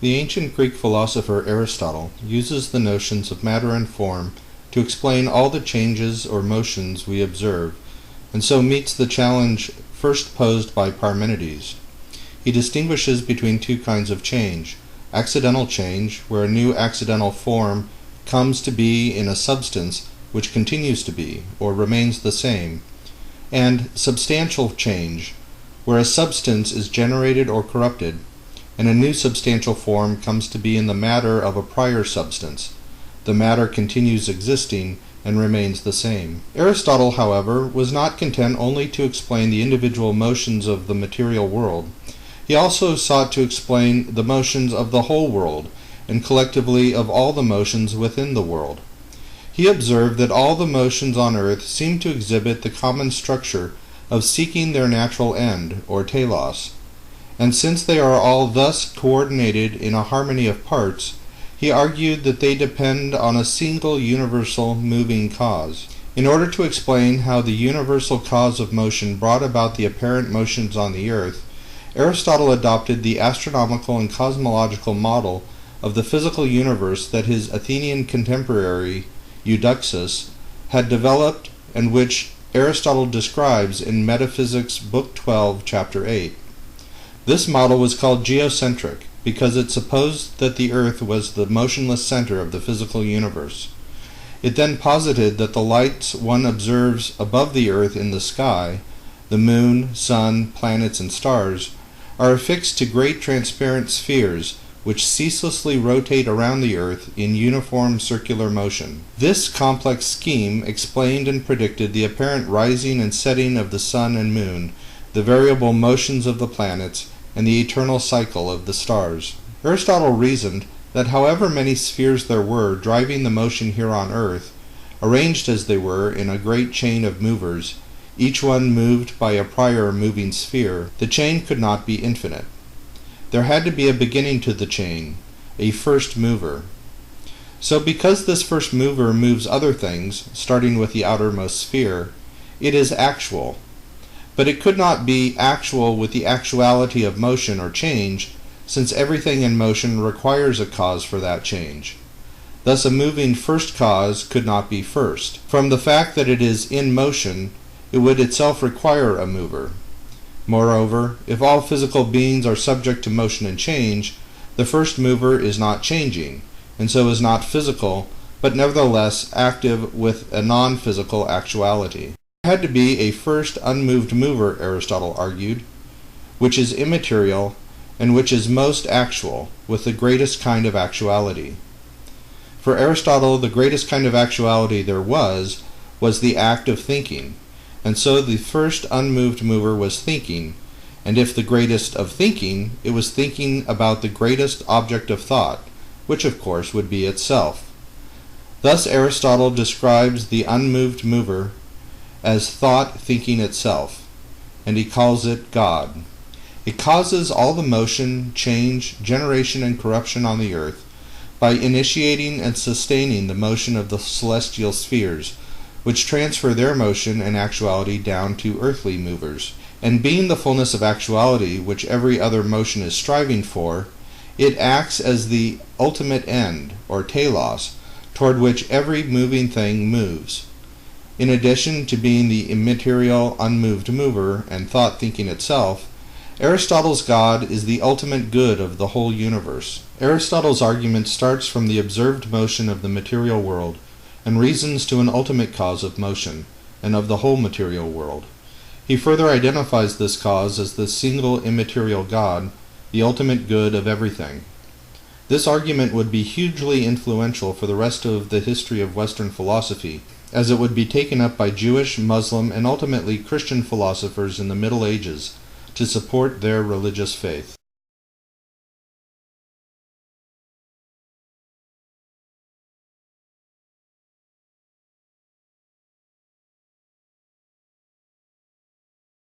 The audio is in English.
The ancient Greek philosopher Aristotle uses the notions of matter and form to explain all the changes or motions we observe, and so meets the challenge first posed by Parmenides. He distinguishes between two kinds of change: accidental change, where a new accidental form comes to be in a substance which continues to be, or remains the same, and substantial change, where a substance is generated or corrupted, and a new substantial form comes to be in the matter of a prior substance. The matter continues existing and remains the same. Aristotle, however, was not content only to explain the individual motions of the material world. He also sought to explain the motions of the whole world, and collectively of all the motions within the world. He observed that all the motions on earth seem to exhibit the common structure of seeking their natural end, or telos, and since they are all thus coordinated in a harmony of parts, he argued that they depend on a single universal moving cause. In order to explain how the universal cause of motion brought about the apparent motions on the earth, Aristotle adopted the astronomical and cosmological model of the physical universe that his Athenian contemporary Eudoxus had developed, and which Aristotle describes in Metaphysics Book 12, Chapter 8. This model was called geocentric because it supposed that the earth was the motionless center of the physical universe. It then posited that the lights one observes above the earth in the sky, the moon, sun, planets, and stars, are affixed to great transparent spheres which ceaselessly rotate around the earth in uniform circular motion. This complex scheme explained and predicted the apparent rising and setting of the sun and moon, the variable motions of the planets, and the eternal cycle of the stars. Aristotle reasoned that however many spheres there were driving the motion here on earth, arranged as they were in a great chain of movers, each one moved by a prior moving sphere, the chain could not be infinite. There had to be a beginning to the chain, a first mover. So because this first mover moves other things, starting with the outermost sphere, it is actual. But it could not be actual with the actuality of motion or change, since everything in motion requires a cause for that change. Thus a moving first cause could not be first. From the fact that it is in motion, it would itself require a mover. Moreover, if all physical beings are subject to motion and change, the first mover is not changing, and so is not physical, but nevertheless active with a non-physical actuality. There had to be a first unmoved mover, Aristotle argued, which is immaterial and which is most actual, with the greatest kind of actuality. For Aristotle, the greatest kind of actuality there was the act of thinking, and so the first unmoved mover was thinking, and if the greatest of thinking, it was thinking about the greatest object of thought, which of course would be itself. Thus Aristotle describes the unmoved mover as thought thinking itself, and he calls it God. It causes all the motion, change, generation, and corruption on the earth by initiating and sustaining the motion of the celestial spheres, which transfer their motion and actuality down to earthly movers. And being the fullness of actuality which every other motion is striving for, it acts as the ultimate end, or telos, toward which every moving thing moves. In addition to being the immaterial, unmoved mover and thought thinking itself, Aristotle's God is the ultimate good of the whole universe. Aristotle's argument starts from the observed motion of the material world and reasons to an ultimate cause of motion, and of the whole material world. He further identifies this cause as the single immaterial God, the ultimate good of everything. This argument would be hugely influential for the rest of the history of Western philosophy, as it would be taken up by Jewish, Muslim, and ultimately Christian philosophers in the Middle Ages to support their religious faith.